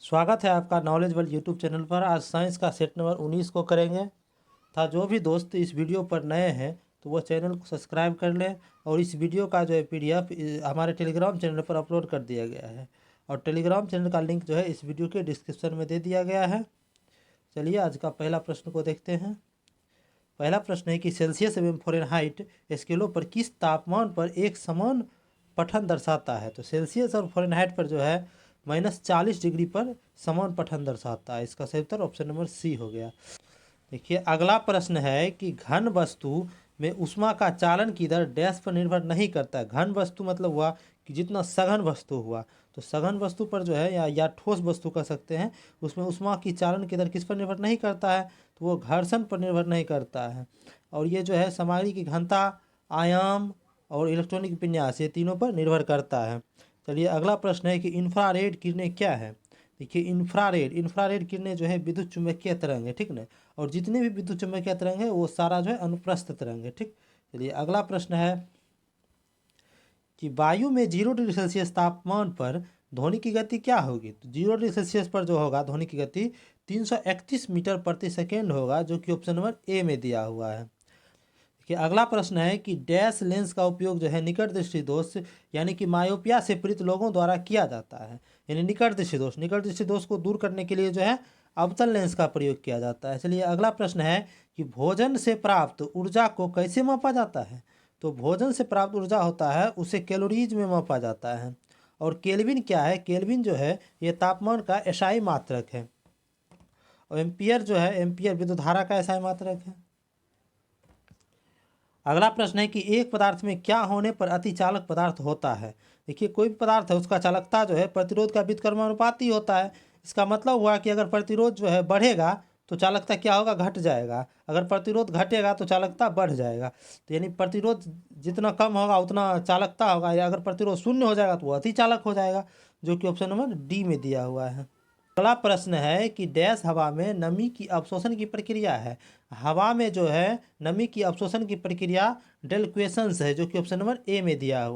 स्वागत है आपका नॉलेज वर्ल्ड यूट्यूब चैनल पर। आज साइंस का सेट नंबर 19 को करेंगे। था जो भी दोस्त इस वीडियो पर नए हैं तो वो चैनल को सब्सक्राइब कर लें और इस वीडियो का जो है पीडीएफ हमारे टेलीग्राम चैनल पर अपलोड कर दिया गया है और टेलीग्राम चैनल का लिंक जो है इस वीडियो के डिस्क्रिप्शन में दे दिया गया है। चलिए आज का पहला प्रश्न को देखते हैं। पहला प्रश्न है कि सेल्सियस एवं फ़ारेनहाइट स्केलों पर किस तापमान पर एक समान पठन दर्शाता है। तो सेल्सियस और फ़ारेनहाइट पर जो है -40 डिग्री पर समान पठन दर्शाता है। इसका सही उत्तर ऑप्शन नंबर सी हो गया। देखिए अगला प्रश्न है कि घन वस्तु में ऊष्मा का चालन की दर डैश पर निर्भर नहीं करता है। घन वस्तु मतलब हुआ कि जितना सघन वस्तु हुआ, तो सघन वस्तु पर जो है या ठोस वस्तु कह सकते हैं, उसमें ऊष्मा की चालन की दर किस पर निर्भर नहीं करता है, तो वो घर्षण पर निर्भर नहीं करता है। और ये जो है सामग्री की घनता, आयाम और इलेक्ट्रॉनिक विन्यास, ये तीनों पर निर्भर करता है। चलिए अगला प्रश्न है कि इंफ्रारेड किरणें क्या है। देखिए इंफ्रारेड किरणें जो है विद्युत चुम्बकीय तरंग है, ठीक ना। और जितने भी विद्युत चुम्बकीय तरंग है वो सारा जो है अनुप्रस्थ तरंग है, ठीक। चलिए अगला प्रश्न है कि वायु में 0 डिग्री सेल्सियस तापमान पर ध्वनि की गति क्या होगी। तो 0 डिग्री सेल्सियस पर जो होगा ध्वनि की गति 331 मीटर प्रति सेकेंड होगा, जो कि ऑप्शन नंबर ए में दिया हुआ है। देखिए अगला प्रश्न है कि डैश लेंस का उपयोग जो है निकट दृष्टि दोष यानी कि मायोपिया से पीड़ित लोगों द्वारा किया जाता है। यानी निकट दृष्टि दोष को दूर करने के लिए जो है अवतल लेंस का प्रयोग किया जाता है। चलिए अगला प्रश्न है कि भोजन से प्राप्त ऊर्जा को कैसे मापा जाता है। तो भोजन से प्राप्त ऊर्जा होता है उसे कैलोरीज में मापा जाता है। और केल्विन क्या है, केल्विन जो है ये तापमान का एसआई मात्रक है। और एम्पियर जो है, एम्पियर विद्युत धारा का एसआई मात्रक है। अगला प्रश्न है कि एक पदार्थ में क्या होने पर अति चालक पदार्थ होता है। देखिए कोई भी पदार्थ है उसका चालकता जो है प्रतिरोध का व्युत्क्रमानुपाती होता है। इसका मतलब हुआ कि अगर प्रतिरोध जो है बढ़ेगा तो चालकता क्या होगा, घट जाएगा। अगर प्रतिरोध घटेगा तो चालकता बढ़ जाएगा। तो यानी प्रतिरोध जितना कम होगा उतना चालकता होगा, या अगर प्रतिरोध शून्य हो जाएगा तो वो अति चालक हो जाएगा, जो कि ऑप्शन नंबर डी में दिया हुआ है। अगला प्रश्न है कि डैश हवा में नमी की अवशोषण की प्रक्रिया है। हवा में जो है नमी की अवशोषण की प्रक्रिया डेलिक्वेशंस है, जो कि ऑप्शन नंबर ए में दिया हुआ।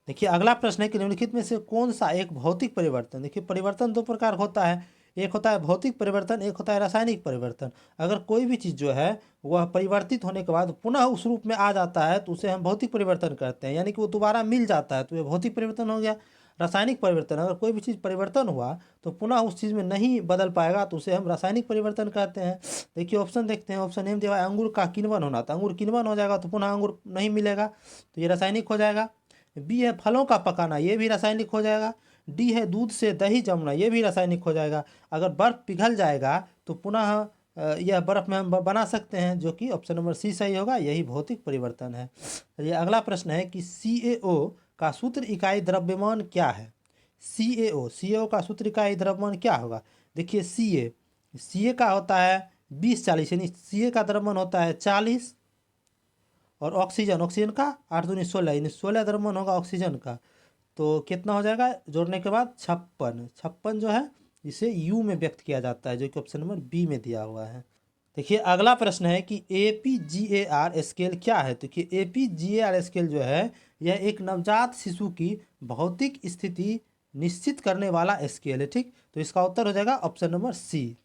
देखिए अगला प्रश्न है कि निम्नलिखित में से कौन सा एक भौतिक परिवर्तन। देखिए परिवर्तन दो प्रकार होता है, एक होता है भौतिक परिवर्तन, एक होता है रासायनिक परिवर्तन। अगर कोई भी चीज़ जो है वह परिवर्तित होने के बाद पुनः उस रूप में आ जाता है तो उसे हम भौतिक परिवर्तन करते हैं, यानी कि वो दोबारा मिल जाता है तो ये भौतिक परिवर्तन हो गया। रासायनिक परिवर्तन, अगर कोई भी चीज़ परिवर्तन हुआ तो पुनः उस चीज़ में नहीं बदल पाएगा तो उसे हम रासायनिक परिवर्तन कहते हैं। देखिए ऑप्शन देखते हैं, ऑप्शन एम दिया है अंगूर का किण्वन होना, तो अंगूर किण्वन हो जाएगा तो पुनः अंगूर नहीं मिलेगा, तो ये रासायनिक हो जाएगा। बी है फलों का पकाना, ये भी रासायनिक हो जाएगा। डी है दूध से दही जमना, ये भी रासायनिक हो जाएगा। अगर बर्फ़ पिघल जाएगा तो पुनः यह बर्फ़ में हम बना सकते हैं, जो कि ऑप्शन नंबर सी सही होगा, यही भौतिक परिवर्तन है। ये अगला प्रश्न है कि CaO का सूत्र इकाई द्रव्यमान क्या है। CaO का सूत्र इकाई द्रव्यमान क्या होगा। देखिए Ca का होता है 20-40, यानी Ca का द्रव्यमान होता है 40, और ऑक्सीजन का 8 दूनी 16, यानी 16 द्रव्यमान होगा ऑक्सीजन का। तो कितना हो जाएगा जोड़ने के बाद 56 जो है इसे यू में व्यक्त किया जाता है, जो कि ऑप्शन नंबर बी में दिया हुआ है। देखिए अगला प्रश्न है कि APGAR स्केल क्या है। तो कि APGAR स्केल जो है यह एक नवजात शिशु की भौतिक स्थिति निश्चित करने वाला स्केल है, ठीक। तो इसका उत्तर हो जाएगा ऑप्शन नंबर सी।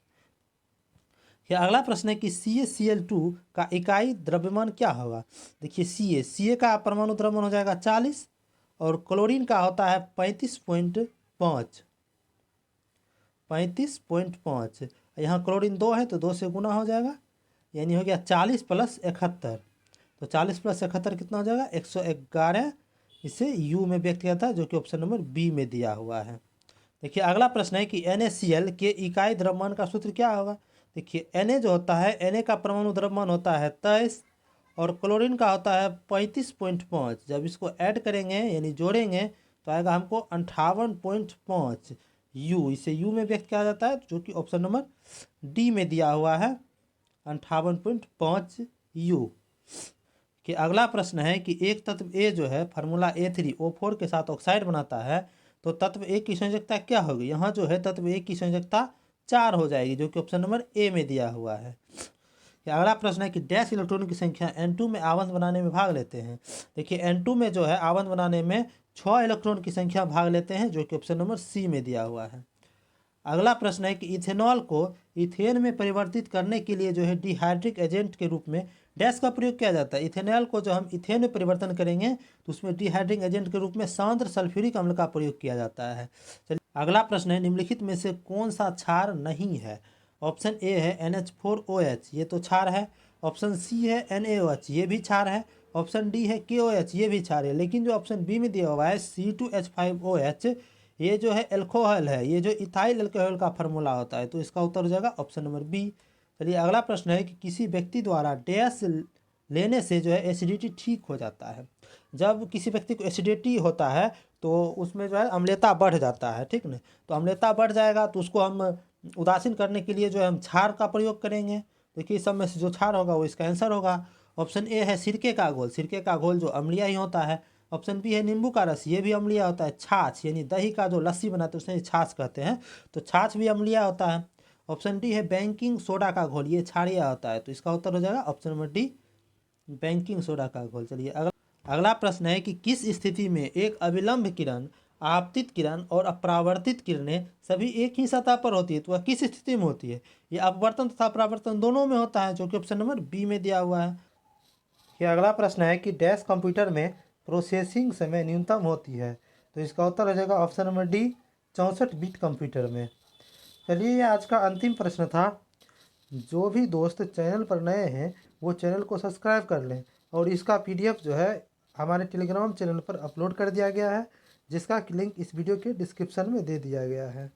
अगला प्रश्न है कि CaCl2 का इकाई द्रव्यमान क्या होगा। देखिए Ca का परमाणु द्रव्यमान हो जाएगा 40, और क्लोरीन का होता है 35.5। यहाँ क्लोरीन 2 है तो 2 से गुना हो जाएगा, यानी हो गया 40 + 71। तो 40 + 71 कितना हो जाएगा 111। इसे यू में व्यक्त किया था, जो कि ऑप्शन नंबर बी में दिया हुआ है। देखिए अगला प्रश्न है कि NaCl के इकाई द्रव्यमान का सूत्र क्या होगा। देखिए Na जो होता है, Na का परमाणु द्रव्यमान होता है 23, और क्लोरीन का होता है 35.5। जब इसको ऐड करेंगे यानी जोड़ेंगे तो आएगा हमको 58.5 यू, इसे यू में व्यक्त किया जाता है, जो कि ऑप्शन नंबर डी में दिया हुआ है 58.5 यू। कि अगला प्रश्न है कि एक तत्व ए जो है फार्मूला A3O4 के साथ ऑक्साइड बनाता है, तो तत्व ए की संयोजकता क्या होगी। यहाँ जो है तत्व ए की संयोजकता 4 हो जाएगी, जो कि ऑप्शन नंबर ए में दिया हुआ है। अगला प्रश्न है कि डैश इलेक्ट्रॉन की संख्या N2 में आवंत बनाने में भाग लेते हैं। देखिए N2 में जो है आवंत बनाने में 6 इलेक्ट्रॉन की संख्या भाग लेते हैं, जो कि ऑप्शन नंबर सी में दिया हुआ है। अगला प्रश्न है कि इथेनॉल को इथेन में परिवर्तित करने के लिए जो है डिहाइड्रिक एजेंट के रूप में डैश का प्रयोग किया जाता है। इथेनॉल को जो हम इथेन में परिवर्तन करेंगे तो उसमें डिहाइड्रिक एजेंट के रूप में सांद्र सल्फ्यूरिक अम्ल का प्रयोग किया जाता है। चलिए अगला प्रश्न है, निम्नलिखित में से कौन सा क्षार नहीं है? ऑप्शन ए है NH4OH, ये तो क्षार है। ऑप्शन सी है NaOH, ये भी क्षार है। ऑप्शन डी है KOH, ये भी क्षार है। लेकिन जो ऑप्शन बी में दिया हुआ है C2H5OH, ये जो है एल्कोहल है, ये जो इथाइल एल्कोहल का फार्मूला होता है। तो इसका उत्तर हो जाएगा ऑप्शन नंबर बी। चलिए अगला प्रश्न है कि किसी व्यक्ति द्वारा डैश लेने से जो है एसिडिटी ठीक हो जाता है। जब किसी व्यक्ति को एसिडिटी होता है तो उसमें जो है अम्लता बढ़ जाता है, ठीक ना। तो अम्लता बढ़ जाएगा तो उसको हम उदासीन करने के लिए जो है हम क्षार का प्रयोग करेंगे। देखिए इस सब में से जो क्षार होगा वो इसका आंसर होगा। ऑप्शन ए है सिरके का घोल, सिरके का घोल जो अम्लीय ही होता है। ऑप्शन बी है नींबू का रस, ये भी अम्लीय होता है। छाछ यानी दही का जो लस्सी बनाते हैं उसे छाछ कहते हैं, तो छाछ भी अम्लीय होता है। ऑप्शन डी है बेकिंग सोडा का घोल, ये क्षारीय होता है। तो इसका उत्तर हो जाएगा option number D, baking soda का घोल। चलिए अगला प्रश्न है कि किस स्थिति में एक अविलंब किरण, आपतित किरण और अपरावर्तित किरणें सभी एक ही सतह पर होती है? तो वह किस स्थिति में होती है? ये अपवर्तन तथा परावर्तन दोनों में होता है, जो कि ऑप्शन नंबर बी में दिया हुआ है। ये अगला प्रश्न है कि डैश कंप्यूटर में प्रोसेसिंग समय न्यूनतम होती है? तो इसका उत्तर हो जाएगा option number D, 64 bit computer में। चलिए ये आज का अंतिम प्रश्न था। जो भी दोस्त चैनल पर नए हैं वो चैनल को सब्सक्राइब कर लें, और इसका PDF जो है हमारे टेलीग्राम चैनल पर अपलोड कर दिया गया है, जिसका लिंक इस वीडियो के डिस्क्रिप्शन में दे दिया गया है।